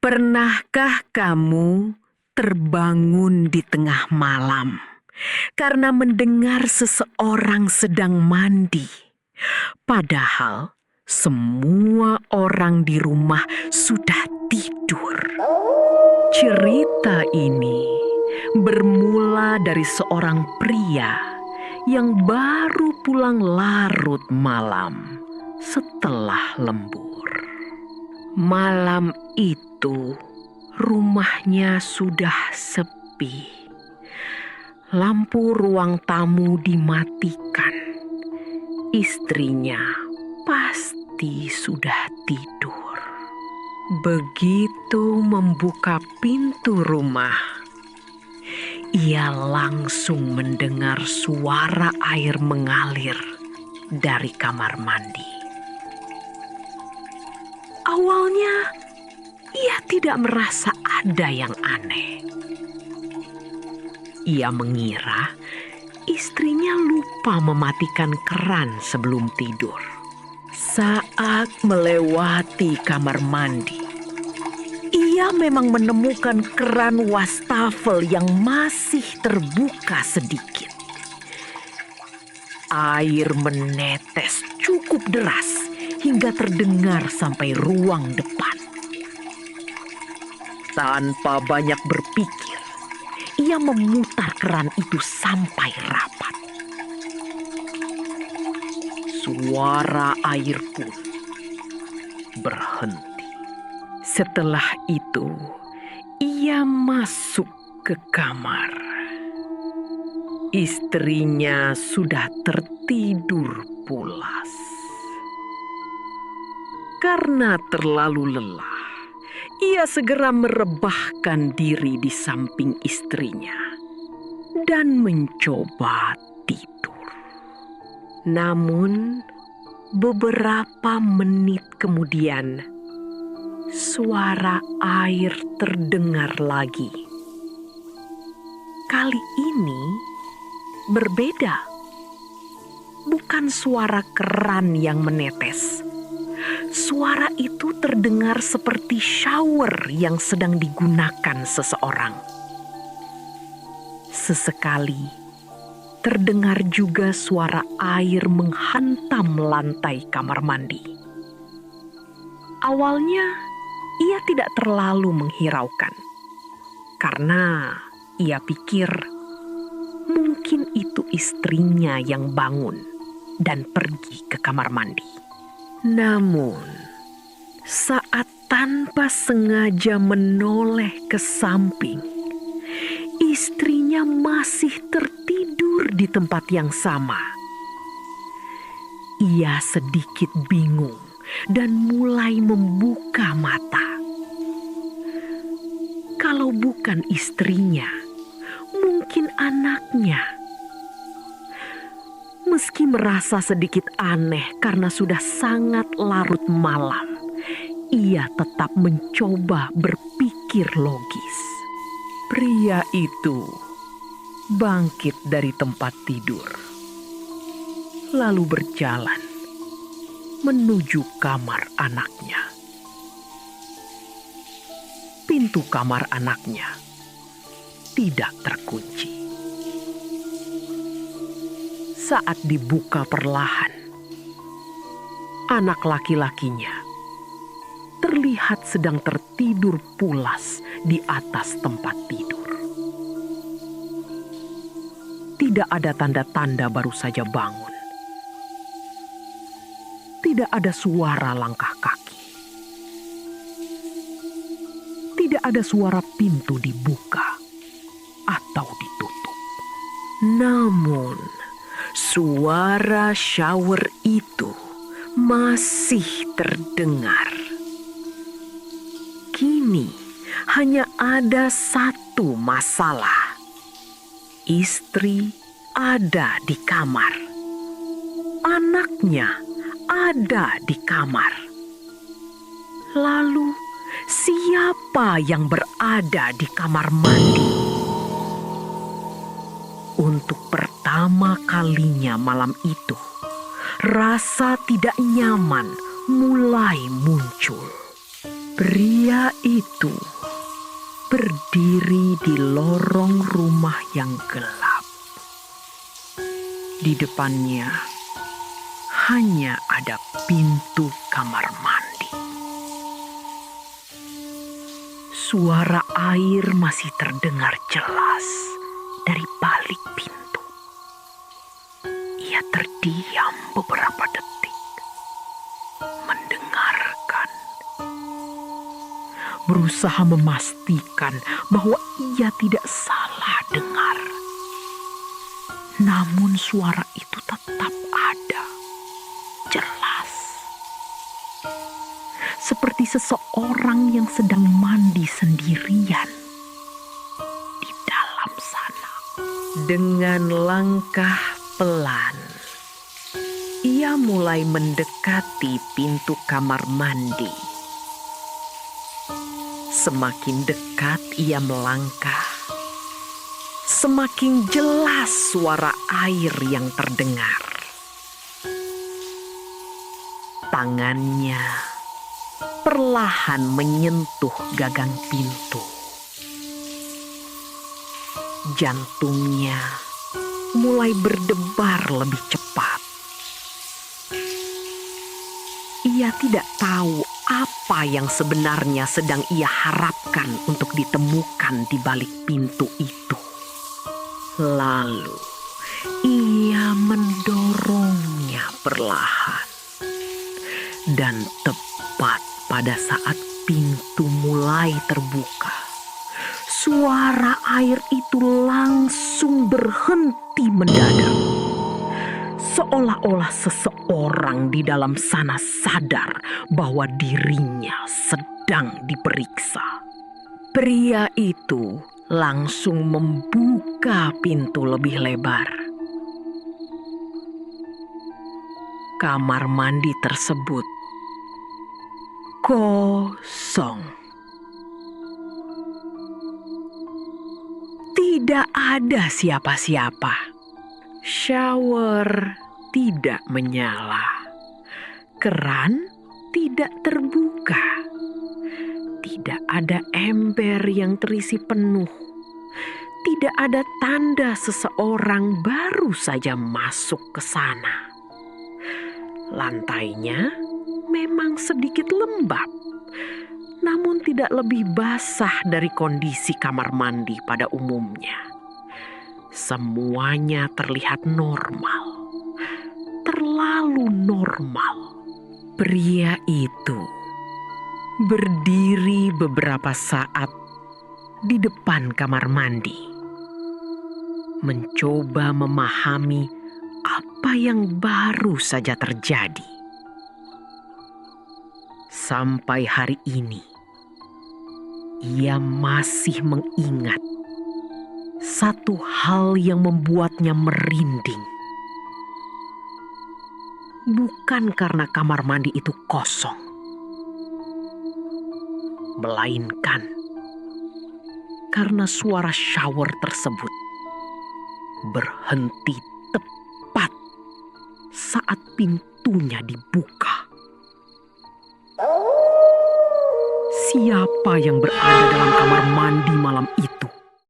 Pernahkah kamu terbangun di tengah malam karena mendengar seseorang sedang mandi, padahal semua orang di rumah sudah tidur? Cerita ini bermula dari seorang pria yang baru pulang larut malam setelah lembur. Malam itu, rumahnya sudah sepi. Lampu ruang tamu dimatikan. Istrinya pasti sudah tidur. Begitu membuka pintu rumah, ia langsung mendengar suara air mengalir dari kamar mandi. Awalnya, ia tidak merasa ada yang aneh. Ia mengira istrinya lupa mematikan keran sebelum tidur. Saat melewati kamar mandi, ia memang menemukan keran wastafel yang masih terbuka sedikit. Air menetes cukup deras hingga terdengar sampai ruang depan. Tanpa banyak berpikir, ia memutar keran itu sampai rapat. Suara air pun berhenti. Setelah itu, ia masuk ke kamar. Istrinya sudah tertidur pulas. Karena terlalu lelah, ia segera merebahkan diri di samping istrinya dan mencoba tidur. Namun, beberapa menit kemudian, suara air terdengar lagi. Kali ini berbeda. Bukan suara keran yang menetes. Suara itu terdengar seperti shower yang sedang digunakan seseorang. Sesekali, terdengar juga suara air menghantam lantai kamar mandi. Awalnya, ia tidak terlalu menghiraukan, karena ia pikir mungkin itu istrinya yang bangun dan pergi ke kamar mandi. Namun, saat tanpa sengaja menoleh ke samping, istrinya masih tertidur di tempat yang sama. Ia sedikit bingung dan mulai membuka mata. Kalau bukan istrinya, mungkin anaknya. Meski merasa sedikit aneh karena sudah sangat larut malam, ia tetap mencoba berpikir logis. Pria itu bangkit dari tempat tidur, lalu berjalan menuju kamar anaknya. Pintu kamar anaknya tidak terkunci. Saat dibuka perlahan, anak laki-lakinya terlihat sedang tertidur pulas di atas tempat tidur. Tidak ada tanda-tanda baru saja bangun. Tidak ada suara langkah kaki. Tidak ada suara pintu dibuka atau ditutup. Namun, suara shower itu masih terdengar. Kini hanya ada satu masalah. Istri ada di kamar. Anaknya ada di kamar. Lalu siapa yang berada di kamar mandi? Untuk pertama kalinya malam itu, rasa tidak nyaman mulai muncul. Pria itu berdiri di lorong rumah yang gelap. Di depannya hanya ada pintu kamar mandi. Suara air masih terdengar jelas dari balik pintu. Ia terdiam beberapa detik, mendengarkan, berusaha memastikan bahwa ia tidak salah dengar. Namun suara itu tetap ada, jelas. Seperti seseorang yang sedang mandi sendirian di dalam sana. Dengan langkah pelan, ia mulai mendekati pintu kamar mandi. Semakin dekat ia melangkah, semakin jelas suara air yang terdengar. Tangannya perlahan menyentuh gagang pintu. Jantungnya mulai berdebar lebih cepat. Ia tidak tahu apa yang sebenarnya sedang ia harapkan untuk ditemukan di balik pintu itu. Lalu ia mendorongnya perlahan. Dan tepat pada saat pintu mulai terbuka, suara air itu langsung berhenti mendadak. Seolah-olah seseorang di dalam sana sadar bahwa dirinya sedang diperiksa. Pria itu langsung membuka pintu lebih lebar. Kamar mandi tersebut kosong. Tidak ada siapa-siapa. Shower tidak menyala. Keran tidak terbuka. Tidak ada ember yang terisi penuh. Tidak ada tanda seseorang baru saja masuk ke sana. Lantainya memang sedikit lembab, namun tidak lebih basah dari kondisi kamar mandi pada umumnya. Semuanya terlihat normal, terlalu normal. Pria itu berdiri beberapa saat di depan kamar mandi, mencoba memahami apa yang baru saja terjadi. Sampai hari ini, ia masih mengingat satu hal yang membuatnya merinding. Bukan karena kamar mandi itu kosong, melainkan karena suara shower tersebut berhenti tepat saat pintunya dibuka. Siapa yang berada dalam kamar mandi malam itu?